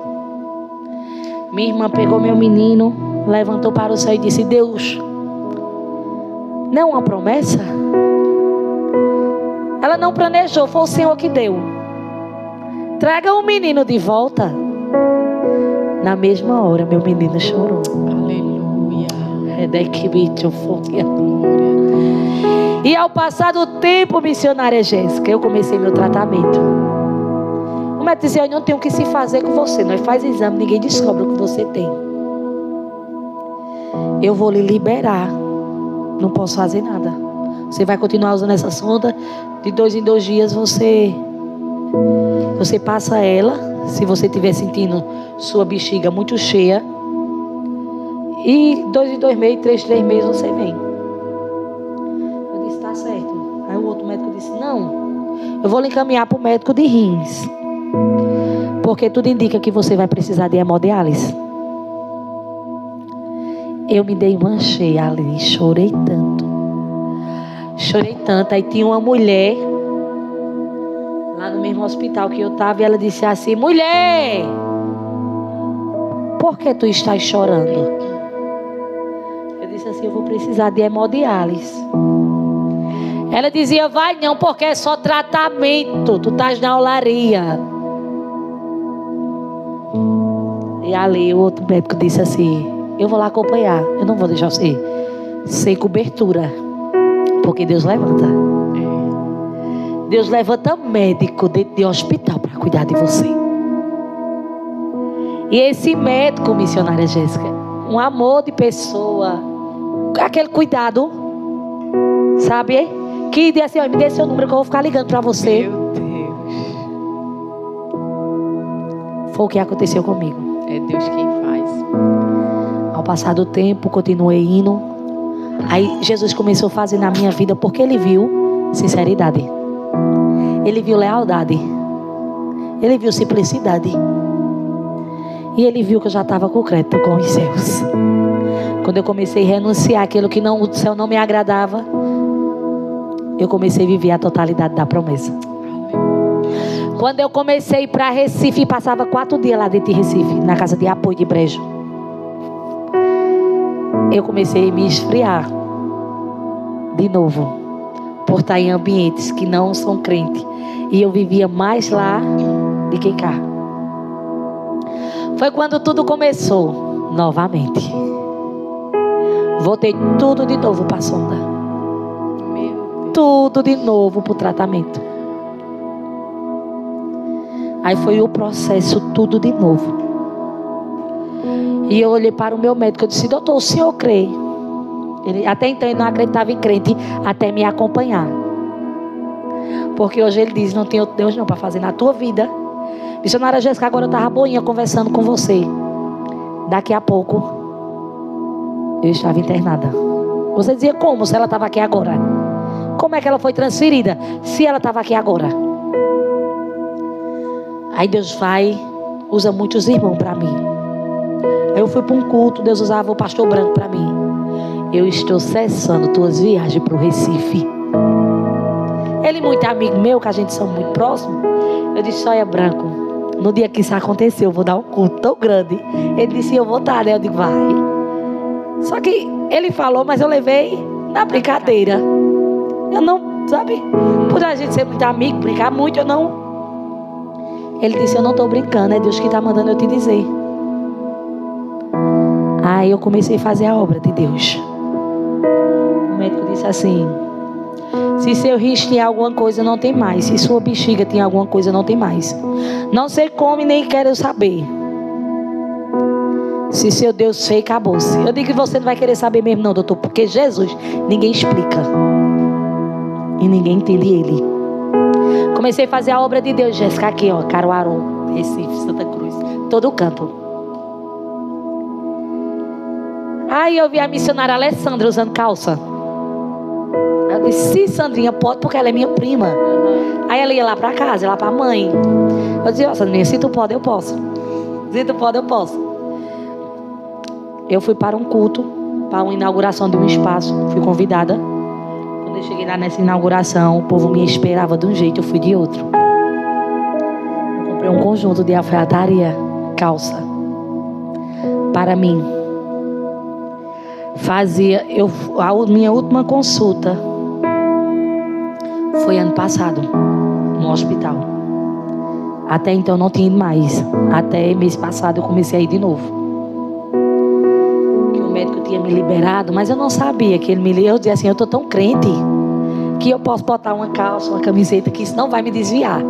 Minha irmã pegou meu menino, levantou para o céu e disse: Deus, não é uma promessa? Ela não planejou, foi o Senhor que deu. Traga o menino de volta. Na mesma hora, meu menino chorou. Aleluia. E ao passar do tempo, missionária Jéssica, eu comecei meu tratamento. O médico dizia: eu não tenho o que se fazer com você. Nós faz exame, ninguém descobre o que você tem. Eu vou lhe liberar. Não posso fazer nada. Você vai continuar usando essa sonda. De 2 em 2 dias você passa ela. Se você estiver sentindo sua bexiga muito cheia. E 2 em 2 meses, 3 em 3 meses você vem. Eu disse: tá certo. Aí o outro médico disse: não, eu vou lhe encaminhar para o médico de rins. Porque tudo indica que você vai precisar de hemodiálise. Eu me dei uma cheia ali, chorei tanto. Aí tinha uma mulher lá no mesmo hospital que eu estava, e ela disse assim: mulher, por que tu estás chorando? Eu disse assim: eu vou precisar de hemodiálise. Ela dizia: vai não, porque é só tratamento, tu estás na olaria. E ali o outro médico disse assim: eu vou lá acompanhar, eu não vou deixar você sem cobertura, porque Deus levanta. Deus levanta médico dentro de hospital para cuidar de você. E esse médico, missionária Jéssica, um amor de pessoa, aquele cuidado, sabe? Que diz assim: me dê seu número que eu vou ficar ligando para você. Meu Deus. Foi o que aconteceu comigo. É Deus quem faz. Ao passar do tempo, continuei indo. Aí Jesus começou a fazer na minha vida, porque Ele viu sinceridade. Ele viu lealdade. Ele viu simplicidade. E Ele viu que eu já estava com o crédito com os céus. Quando eu comecei a renunciar aquilo que o céu não me agradava, eu comecei a viver a totalidade da promessa. Quando eu comecei a ir para Recife, passava 4 dias lá dentro de Recife, na casa de apoio de Brejo. Eu comecei a me esfriar de novo, por estar em ambientes que não são crentes. E eu vivia mais lá do que cá. Foi quando tudo começou novamente. Voltei tudo de novo para a sonda. Tudo de novo para o tratamento. Aí foi o processo tudo de novo. E eu olhei para o meu médico e disse: doutor, o senhor crê? Até então ele não acreditava em crente, até me acompanhar. Porque hoje ele diz: não tem outro Deus não para fazer na tua vida. Missionária Jéssica, agora eu estava boinha conversando com você. Daqui a pouco eu estava internada. Você dizia: como se ela estava aqui agora? Como é que ela foi transferida se ela estava aqui agora? Aí Deus usa muitos irmãos para mim. Eu fui para um culto, Deus usava o pastor Branco para mim. Eu estou cessando tuas viagens para o Recife. Ele muito amigo meu, que a gente são muito próximos. Eu disse: olha, Branco, no dia que isso aconteceu, eu vou dar um culto tão grande. Ele disse: eu vou estar, né? Eu digo: vai. Só que ele falou, mas eu levei na brincadeira. Eu não, sabe? Por a gente ser muito amigo, brincar muito, eu não. Ele disse: eu não estou brincando, é Deus que está mandando eu te dizer. Aí eu comecei a fazer a obra de Deus. O médico disse assim: se seu rim tinha alguma coisa, não tem mais. Se sua bexiga tinha alguma coisa, não tem mais. Não sei como e nem quero saber. Se seu Deus fez, acabou-se. Eu digo que você não vai querer saber mesmo não, doutor, porque Jesus, ninguém explica. E ninguém entende Ele. Comecei a fazer a obra de Deus, Jéssica, aqui, ó, Caruaru, Recife, Santa Cruz, todo canto. Aí eu vi a missionária Alessandra usando calça. Eu disse: sim, Sandrinha, pode, porque ela é minha prima. Aí ela ia lá para casa, lá para a mãe. Eu dizia, Sandrinha, se tu pode, eu posso. Se tu pode, eu posso. Eu fui para um culto, para uma inauguração de um espaço. Fui convidada. Quando eu cheguei lá nessa inauguração, o povo me esperava de um jeito, eu fui de outro. Eu comprei um conjunto de alfaiataria, calça, para mim. A minha última consulta foi ano passado, no hospital. Até então não tinha ido mais. Até mês passado eu comecei a ir de novo. Que o médico tinha me liberado, mas eu não sabia que ele me liberou. Eu dizia assim, eu estou tão crente que eu posso botar uma calça, uma camiseta, que isso não vai me desviar.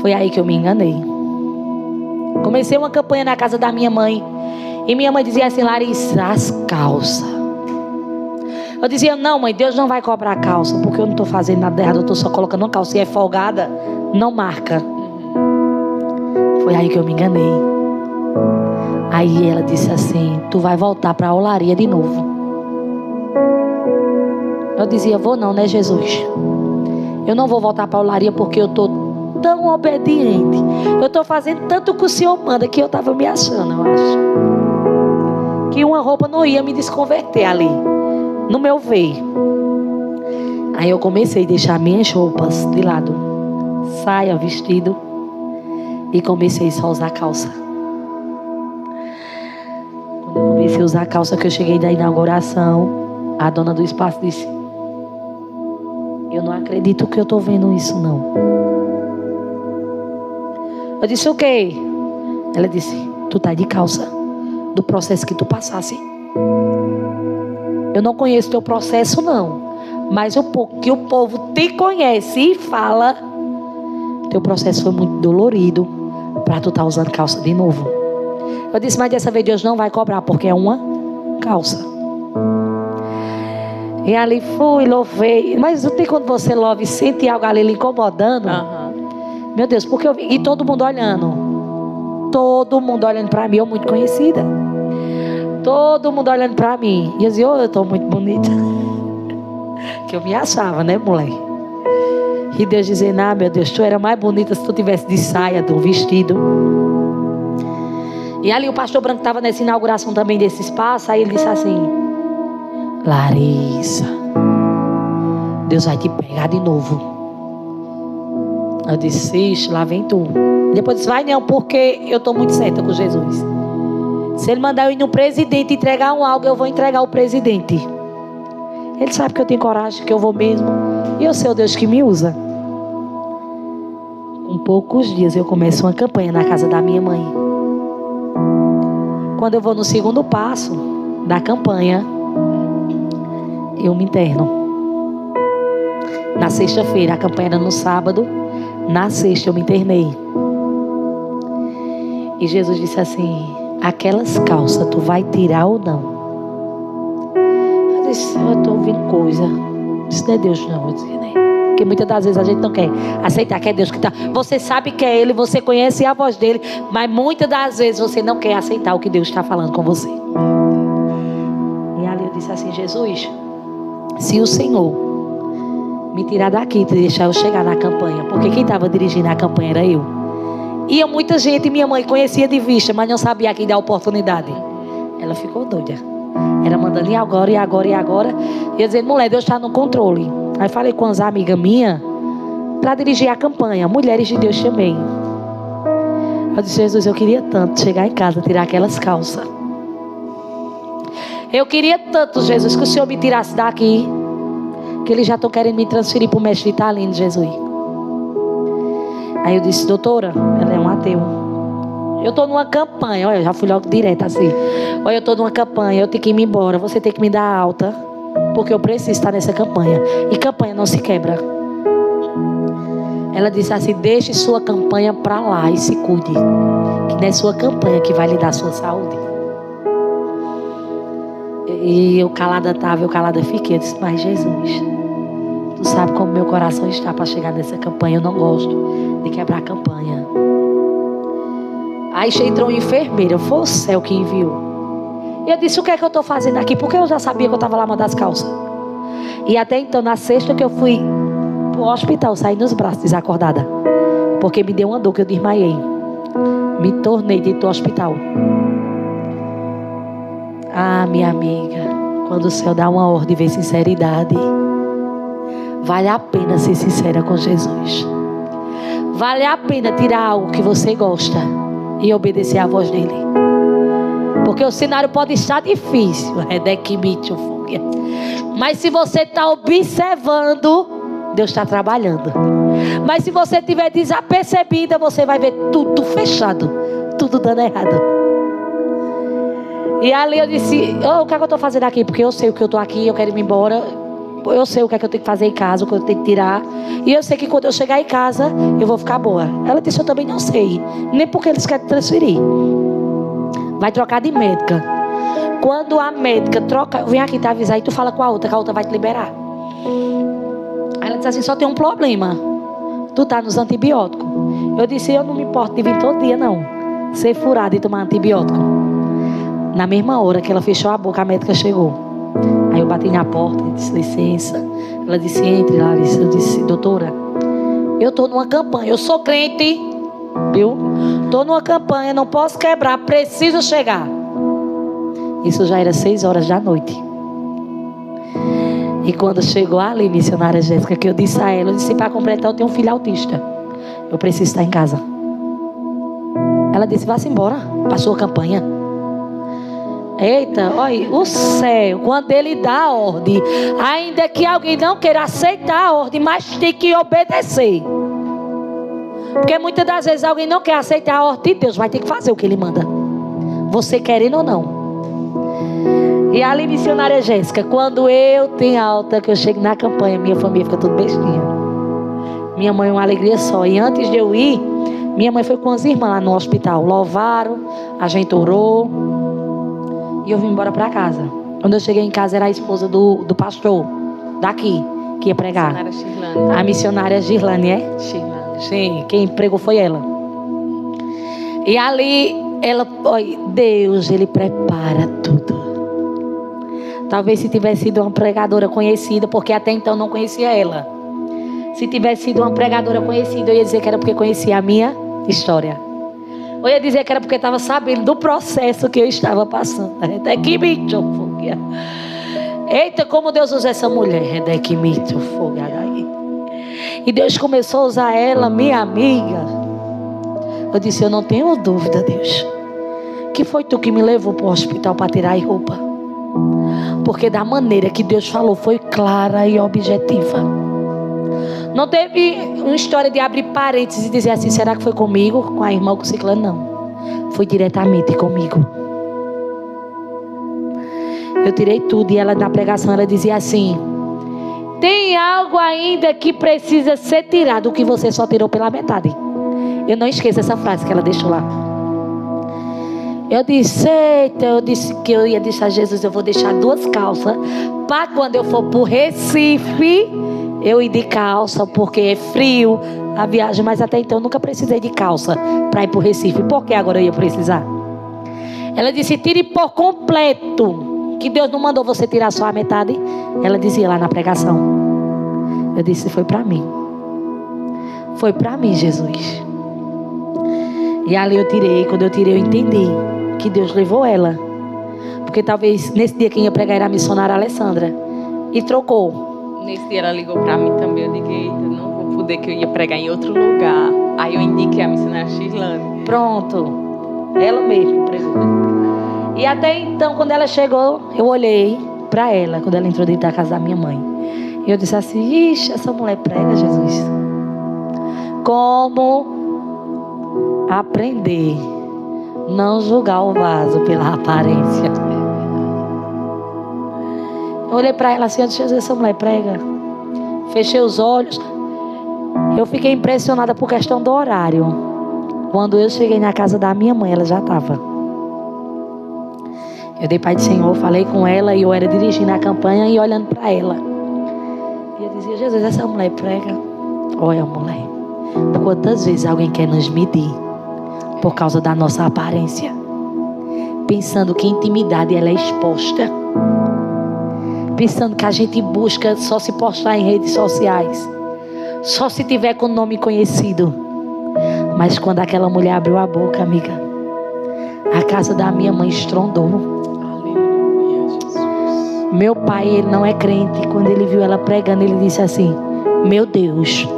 Foi aí que eu me enganei. Comecei uma campanha na casa da minha mãe. E minha mãe dizia assim, Larissa, as calças. Eu dizia, não mãe, Deus não vai cobrar a calça, porque eu não estou fazendo nada errado, eu estou só colocando uma calça. Se é folgada, não marca. Foi aí que eu me enganei. Aí ela disse assim, tu vai voltar para a olaria de novo. Eu dizia, vou não, né Jesus? Eu não vou voltar para a olaria porque eu estou tão obediente. Eu estou fazendo tanto que o Senhor manda que eu estava me achando, eu acho. Que uma roupa não ia me desconverter ali, no meu ver. Aí eu comecei a deixar minhas roupas de lado, saia, vestido, e comecei só a usar calça. Quando eu comecei a usar calça, que eu cheguei da inauguração, a dona do espaço disse, eu não acredito que eu estou vendo isso não. Eu disse, o quê? Ela disse, tu tá de calça, do processo que tu passasse. Eu não conheço teu processo não, mas o pouco que o povo te conhece e fala, teu processo foi muito dolorido para tu estar usando calça de novo. Eu disse, mas dessa vez Deus não vai cobrar, porque é uma calça. E ali fui, louvei. Mas não tem quando você louva e sente algo ali lhe incomodando? Meu Deus, porque eu vi. E todo mundo olhando. Todo mundo olhando para mim, eu muito conhecida. Todo mundo olhando para mim. E eu dizia, eu estou muito bonita. Que eu me achava, né, mulher? E Deus dizendo, meu Deus, tu era mais bonita se tu tivesse de saia, de um vestido. E ali o pastor Branco estava nessa inauguração também desse espaço. Aí ele disse assim, Larissa, Deus vai te pegar de novo. Eu disse, ixi, lá vem tu. Depois disse, vai não, porque eu estou muito certa com Jesus. Se ele mandar eu ir no presidente entregar algo, eu vou entregar o presidente. Ele sabe que eu tenho coragem, que eu vou mesmo. E eu sei o Deus que me usa. Com poucos dias eu começo uma campanha na casa da minha mãe. Quando eu vou no segundo passo da campanha, eu me interno. Na sexta-feira, a campanha era no sábado. Na sexta eu me internei. E Jesus disse assim, aquelas calças tu vai tirar ou não? Eu disse, eu estou ouvindo coisa. Isso não é Deus não, eu disse, né? Porque muitas das vezes a gente não quer aceitar que é Deus que está. Você sabe que é Ele, você conhece a voz dele, mas muitas das vezes você não quer aceitar o que Deus está falando com você. E ali eu disse assim, Jesus, se o Senhor me tirar daqui e deixar eu chegar na campanha, porque quem estava dirigindo a campanha era eu. Ia muita gente, minha mãe conhecia de vista, mas não sabia quem dar a oportunidade. Ela ficou doida. Era mandando ir agora, e agora, e agora. E eu dizendo, mulher, Deus está no controle. Aí falei com as amigas minhas para dirigir a campanha, mulheres de Deus também. Eu disse, Jesus, eu queria tanto chegar em casa, tirar aquelas calças. Eu queria tanto, Jesus, que o Senhor me tirasse daqui, que eles já estão querendo me transferir para o mestre Vitalino, Jesus. Aí eu disse, doutora, ela é um ateu. Eu estou numa campanha, olha, eu já fui logo direto assim. Olha, eu estou numa campanha, eu tenho que ir embora, você tem que me dar alta, porque eu preciso estar nessa campanha. E campanha não se quebra. Ela disse assim, deixe sua campanha para lá e se cuide, que não é sua campanha que vai lhe dar sua saúde. E eu calada estava, eu calada fiquei. Eu disse, mas Jesus, tu sabe como meu coração está para chegar nessa campanha. Eu não gosto de quebrar a campanha. Aí entrou uma enfermeira, foi o céu que enviou. E eu disse, o que é que eu estou fazendo aqui? Porque eu já sabia que eu estava lá mandando as calças. E até então, na sexta que eu fui pro hospital, saí nos braços desacordada. Porque me deu uma dor que eu desmaiei. Me tornei dentro do hospital. Ah, minha amiga, quando o céu dá uma ordem e vê sinceridade, vale a pena ser sincera com Jesus. Vale a pena tirar algo que você gosta e obedecer à voz dele. Porque o cenário pode estar difícil, mas se você está observando, Deus está trabalhando. Mas se você estiver desapercebida, você vai ver tudo fechado, tudo dando errado. E ali eu disse, o que é que eu estou fazendo aqui? Porque eu sei o que eu estou aqui, eu quero ir embora. Eu sei o que é que eu tenho que fazer em casa, o que eu tenho que tirar. E eu sei que quando eu chegar em casa, eu vou ficar boa. Ela disse, eu também não sei. Nem porque eles querem transferir. Vai trocar de médica. Quando a médica troca, vem aqui te avisar e tu fala com a outra, que a outra vai te liberar. Ela disse assim, só tem um problema. Tu tá nos antibióticos. Eu disse, eu não me importo de vir todo dia não. Ser furada e tomar antibiótico. Na mesma hora que ela fechou a boca, a médica chegou. Aí eu bati na porta e disse, licença. Ela disse, entre, Larissa. Eu disse, doutora, eu tô numa campanha, eu sou crente, viu? Tô numa campanha, não posso quebrar, preciso chegar. Isso já era 6 horas da noite. E quando chegou ali, missionária Jéssica, que eu disse a ela, eu disse, para completar, eu tenho um filho autista. Eu preciso estar em casa. Ela disse, vá-se embora para a sua campanha. Eita, olha, o céu, quando ele dá a ordem, ainda que alguém não queira aceitar a ordem, mas tem que obedecer. Porque muitas das vezes alguém não quer aceitar a ordem de Deus, vai ter que fazer o que ele manda, você querendo ou não. E ali, missionária Jéssica, quando eu tenho alta, que eu chego na campanha, minha família fica tudo bestinha. Minha mãe é uma alegria só. E antes de eu ir, minha mãe foi com as irmãs lá no hospital, louvaram, a gente orou. E eu vim embora para casa. Quando eu cheguei em casa, era a esposa do pastor daqui, que ia pregar. A missionária Girlane, é? Girlane. Sim, quem pregou foi ela. E ali, ela, olha, Deus, ele prepara tudo. Talvez se tivesse sido uma pregadora conhecida, porque até então não conhecia ela. Se tivesse sido uma pregadora conhecida, eu ia dizer que era porque conhecia a minha história. Eu ia dizer que era porque estava sabendo do processo que eu estava passando. Eita, como Deus usa essa mulher. E Deus começou a usar ela, minha amiga. Eu disse, eu não tenho dúvida, Deus, que foi tu que me levou para o hospital para tirar a roupa. Porque da maneira que Deus falou foi clara e objetiva. Não teve uma história de abrir parênteses e dizer assim, será que foi comigo, com a irmã, com o ciclano? Não. Foi diretamente comigo. Eu tirei tudo e ela na pregação ela dizia assim, tem algo ainda que precisa ser tirado, que você só tirou pela metade. Eu não esqueço essa frase que ela deixou lá. Eu disse, eita, eu disse que eu ia deixar Jesus, eu vou deixar 2 calças para quando eu for pro Recife, eu ir de calça, porque é frio a viagem, mas até então eu nunca precisei de calça para ir pro Recife. Por que agora eu ia precisar? Ela disse, tire por completo, que Deus não mandou você tirar só a metade. Ela dizia lá na pregação. Eu disse, foi para mim. Foi para mim, Jesus. E ali eu tirei, quando eu tirei eu entendi que Deus levou ela. Porque talvez nesse dia quem ia pregar era a missionária Alessandra. E trocou. Nesse dia ela ligou pra mim também. Eu digo, eita, não vou poder, que eu ia pregar em outro lugar. Aí eu indiquei a missionária Girlane. Pronto. Ela mesma pregou. E até então, quando ela chegou, eu olhei pra ela, quando ela entrou dentro da casa da minha mãe. E eu disse assim, ixi, essa mulher prega, Jesus. Como aprender não julgar o vaso pela aparência. Eu olhei para ela assim, eu disse, essa mulher prega. Fechei os olhos. Eu fiquei impressionada por questão do horário. Quando eu cheguei na casa da minha mãe, ela já estava. Eu dei Pai do Senhor, falei com ela e eu era dirigindo a campanha e olhando para ela. E eu dizia, Jesus, essa mulher prega. Olha, mulher, quantas vezes alguém quer nos medir por causa da nossa aparência, pensando que intimidade ela é exposta, pensando que a gente busca só se postar em redes sociais, só se tiver com nome conhecido. Mas quando aquela mulher abriu a boca, amiga, a casa da minha mãe estrondou. Aleluia, Jesus. Meu pai, ele não é crente. Quando ele viu ela pregando, ele disse assim: meu Deus,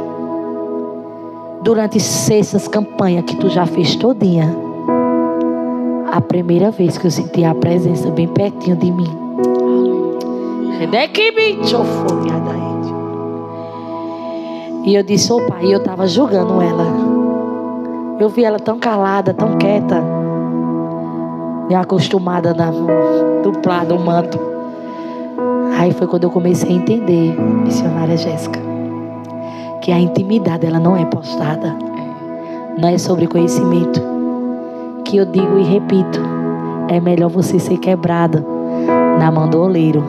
durante essas campanhas que tu já fez todinha, a primeira vez que eu senti a presença bem pertinho de mim. E eu disse: ô pai, eu estava julgando ela. Eu vi ela tão calada, tão quieta, e acostumada do manto. Aí foi quando eu comecei a entender, missionária Jéssica, que a intimidade ela não é postada, não é sobre conhecimento. Que eu digo e repito, é melhor você ser quebrado na mão do oleiro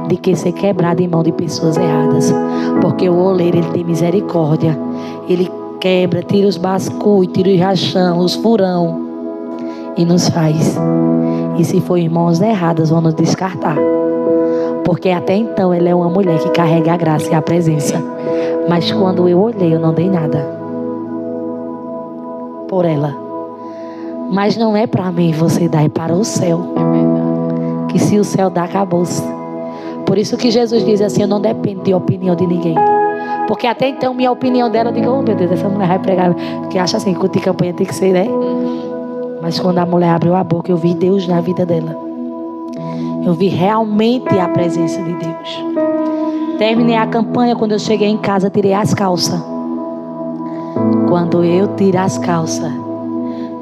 de que ser quebrado em mão de pessoas erradas. Porque o oleiro, ele tem misericórdia. Ele quebra, tira os basculhos, tira os rachão, os furão e nos faz. E se for em mãos erradas, vão nos descartar. Porque até então ela é uma mulher que carrega a graça e a presença. Mas quando eu olhei, eu não dei nada por ela. Mas não é para mim você dar, é para o céu. É verdade. Que se o céu dá, acabou-se. Por isso que Jesus diz assim: eu não dependo de opinião de ninguém. Porque até então minha opinião dela, eu digo: oh meu Deus, essa mulher vai pregar. Porque acha assim, curtir campanha tem que ser, né? Mas quando a mulher abriu a boca, eu vi Deus na vida dela. Eu vi realmente a presença de Deus. Terminei a campanha. Quando eu cheguei em casa, tirei as calças. Quando eu tiro as calças,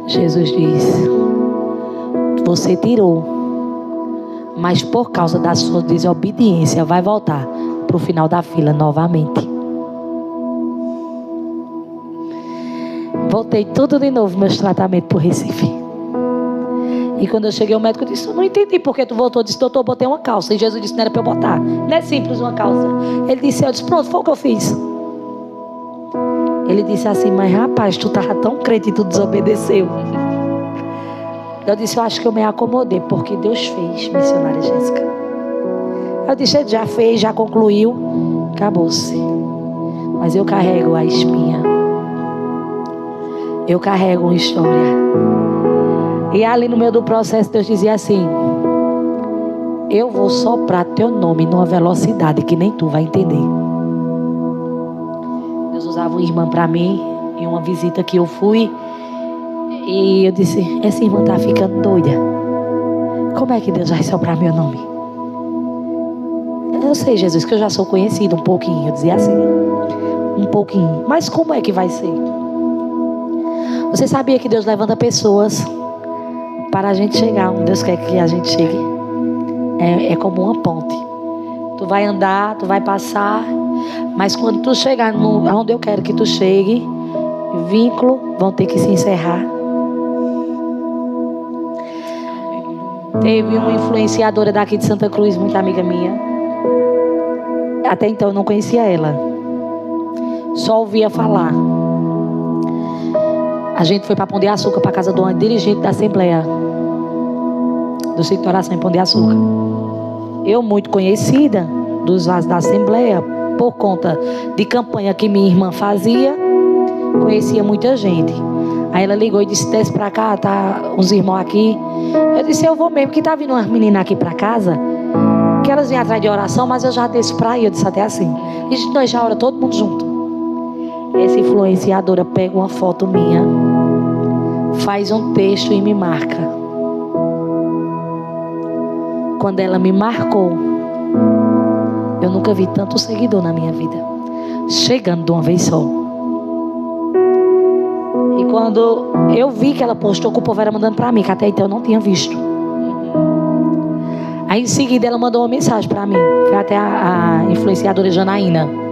Jesus diz: você tirou, mas por causa da sua desobediência vai voltar para o final da fila novamente. Voltei tudo de novo, meus tratamentos para o Recife. E quando eu cheguei, o médico disse: eu não entendi porque tu voltou. Eu disse: doutor, eu botei uma calça. E Jesus disse: não era para eu botar. Não é simples uma calça. Ele disse: eu disse: pronto, foi o que eu fiz. Ele disse assim: mas rapaz, tu estava tão crente e tu desobedeceu. Eu disse: eu acho que eu me acomodei, porque Deus fez, missionária Jéssica. Eu disse: ele já fez, já concluiu, acabou-se. Mas eu carrego a espinha. Eu carrego uma história. E ali no meio do processo, Deus dizia assim: eu vou soprar teu nome numa velocidade que nem tu vai entender. Deus usava uma irmã para mim, em uma visita que eu fui. E eu disse: essa irmã tá ficando doida. Como é que Deus vai soprar meu nome? Eu sei, Jesus, que eu já sou conhecida um pouquinho. Eu dizia assim: um pouquinho. Mas como é que vai ser? Você sabia que Deus levanta pessoas para a gente chegar onde Deus quer que a gente chegue? É como uma ponte. Tu vai andar, tu vai passar, mas quando tu chegar onde eu quero que tu chegue, vínculos vão ter que se encerrar. Teve uma influenciadora daqui de Santa Cruz, muito amiga minha. Até então eu não conhecia ela, só ouvia falar. A gente foi para Pão de Açúcar, para a casa de uma dirigente da Assembleia do Centro de Oração em Pão de Açúcar. Eu, muito conhecida dos vasos da Assembleia, por conta de campanha que minha irmã fazia, conhecia muita gente. Aí ela ligou e disse: desce pra cá, tá uns irmãos aqui. Eu disse: eu vou mesmo, que tá vindo umas meninas aqui pra casa, que elas vêm atrás de oração, mas eu já desço pra aí. Eu disse até assim. E nós já ora todo mundo junto. Essa influenciadora pega uma foto minha, faz um texto e me marca. Quando ela me marcou, eu nunca vi tanto seguidor na minha vida, chegando de uma vez só. E quando eu vi que ela postou, que o povo era mandando pra mim, que até então eu não tinha visto. Aí em seguida ela mandou uma mensagem pra mim. Foi até a influenciadora Janaína.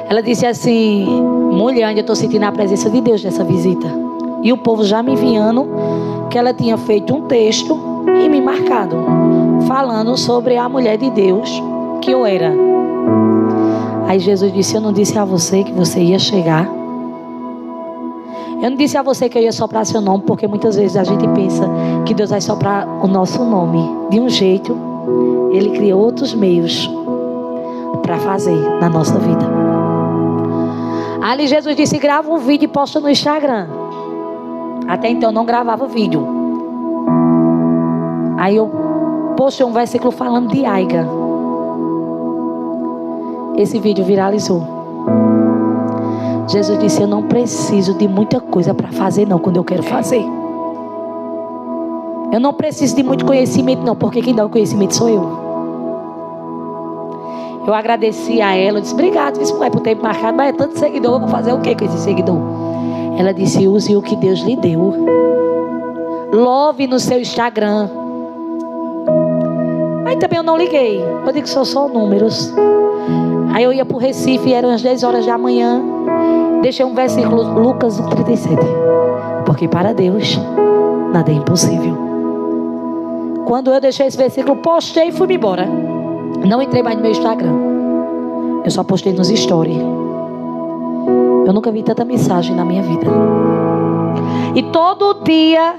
Ela disse assim: mulher, ainda estou sentindo a presença de Deus nessa visita. E o povo já me enviando que ela tinha feito um texto e me marcado, falando sobre a mulher de Deus que eu era. Aí Jesus disse: eu não disse a você que você ia chegar? Eu não disse a você que eu ia soprar seu nome? Porque muitas vezes a gente pensa que Deus vai soprar o nosso nome de um jeito. Ele cria outros meios para fazer na nossa vida. Ali Jesus disse, grava um vídeo e posta no Instagram. Até então não gravava vídeo. Aí eu postei um versículo falando de Aiga. Esse vídeo viralizou. Jesus disse, eu não preciso de muita coisa para fazer não, quando eu quero fazer. Eu não preciso de muito conhecimento não, porque quem dá o conhecimento sou eu. Eu agradeci a ela, eu disse, obrigado, disse, por ter me marcado, mas é tanto seguidor, eu vou fazer o que com esse seguidor? Ela disse, use o que Deus lhe deu. Love no seu Instagram. Aí também eu não liguei. Eu digo que são só números. Aí eu ia para o Recife, eram as 10 horas da manhã. Deixei um versículo, Lucas 1,37. Porque para Deus nada é impossível. Quando eu deixei esse versículo, postei e fui embora. Não entrei mais no meu Instagram. Eu só postei nos stories. Eu nunca vi tanta mensagem na minha vida. E todo dia,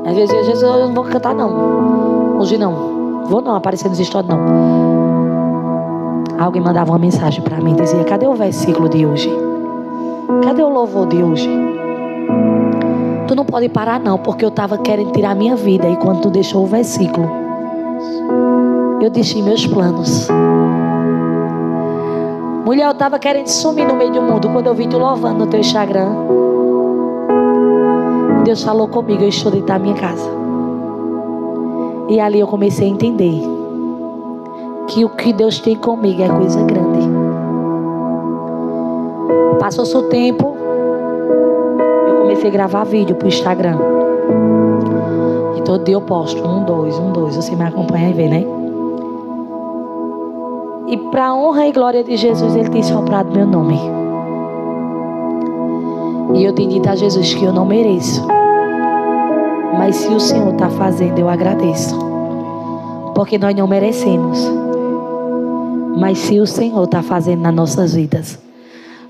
às vezes eu não vou cantar não. Hoje não. Vou não aparecer nos stories não. Alguém mandava uma mensagem para mim, dizia, cadê o versículo de hoje? Cadê o louvor de hoje? Tu não pode parar não, porque eu estava querendo tirar a minha vida. E quando tu deixou o versículo, eu deixei meus planos. Mulher, eu estava querendo sumir no meio do mundo. Quando eu vi tu louvando no teu Instagram, Deus falou comigo, eu estou dentro da minha casa. E ali eu comecei a entender que o que Deus tem comigo é coisa grande. Passou-se o tempo, eu comecei a gravar vídeo pro Instagram. E todo dia eu posto, 1, 2. Você me acompanha e vê, né? E para a honra e glória de Jesus, Ele tem soprado meu nome. E eu tenho dito a Jesus que eu não mereço. Mas se o Senhor está fazendo, eu agradeço. Porque nós não merecemos. Mas se o Senhor está fazendo nas nossas vidas,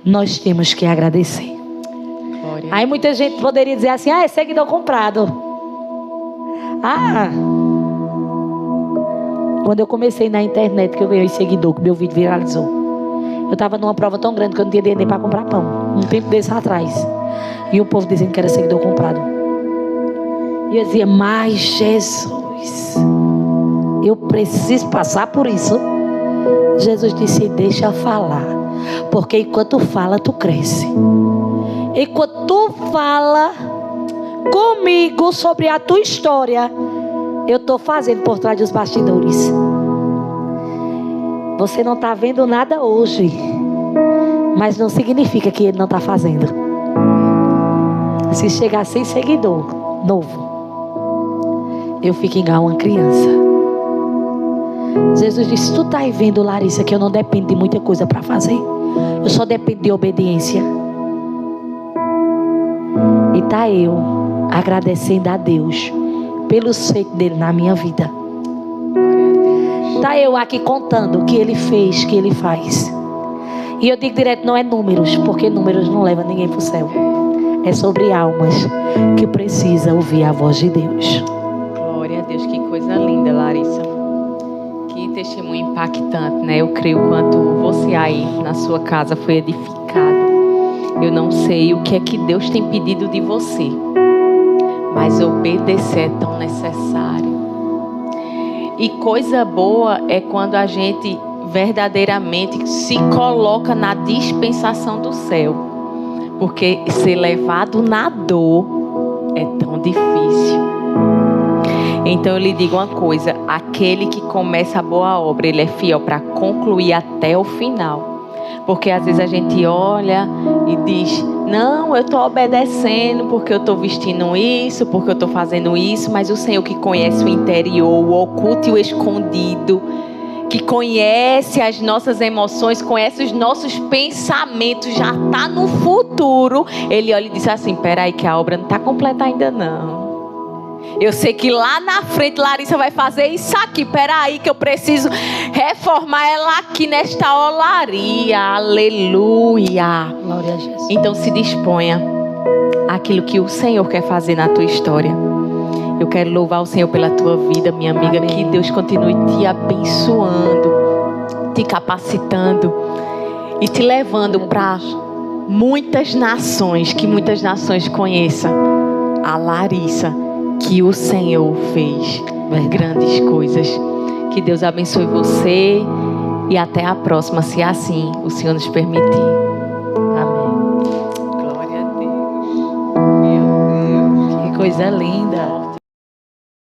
nós temos que agradecer. Glória. Aí muita gente poderia dizer assim, é seguidor comprado. Quando eu comecei na internet, que eu ganhei seguidor, que meu vídeo viralizou, eu estava numa prova tão grande que eu não tinha dinheiro nem para comprar pão. Um tempo desse atrás. E o povo dizendo que era seguidor comprado. E eu dizia, mas Jesus, eu preciso passar por isso. Jesus disse, deixa eu falar. Porque enquanto fala, tu cresce. Enquanto tu fala comigo sobre a tua história, eu estou fazendo por trás dos bastidores. Você não está vendo nada hoje, mas não significa que Ele não está fazendo. Se chegar sem seguidor novo, eu fico igual uma criança. Jesus disse, tu está aí vendo, Larissa, que eu não dependo de muita coisa para fazer. Eu só dependo de obediência. E está eu agradecendo a Deus pelos feitos dele na minha vida. Está eu aqui contando o que ele fez, o que ele faz. E eu digo direto, não é números, porque números não levam ninguém para o céu. É sobre almas que precisam ouvir a voz de Deus. Glória a Deus, que coisa linda, Larissa. Que testemunho impactante, né? Eu creio quanto você aí na sua casa foi edificado. Eu não sei o que é que Deus tem pedido de você, mas obedecer é tão necessário. E coisa boa é quando a gente verdadeiramente se coloca na dispensação do céu. Porque ser levado na dor é tão difícil. Então eu lhe digo uma coisa, aquele que começa a boa obra, ele é fiel para concluir até o final. Porque às vezes a gente olha e diz, não, eu estou obedecendo porque eu estou vestindo isso, porque eu estou fazendo isso. Mas o Senhor que conhece o interior, o oculto e o escondido, que conhece as nossas emoções, conhece os nossos pensamentos, já está no futuro. Ele olha e diz assim, peraí que a obra não está completa ainda não. Eu sei que lá na frente Larissa vai fazer isso aqui. Peraí que eu preciso reformar ela aqui nesta olaria. Aleluia. Glória a Jesus. Então se disponha àquilo que o Senhor quer fazer na tua história. Eu quero louvar o Senhor pela tua vida, minha amiga. Amém. Que Deus continue te abençoando, te capacitando e te levando para muitas nações, que muitas nações conheçam a Larissa, que o Senhor fez grandes coisas. Que Deus abençoe você e até a próxima, se assim o Senhor nos permitir. Amém. Glória a Deus. Meu Deus. Que coisa linda.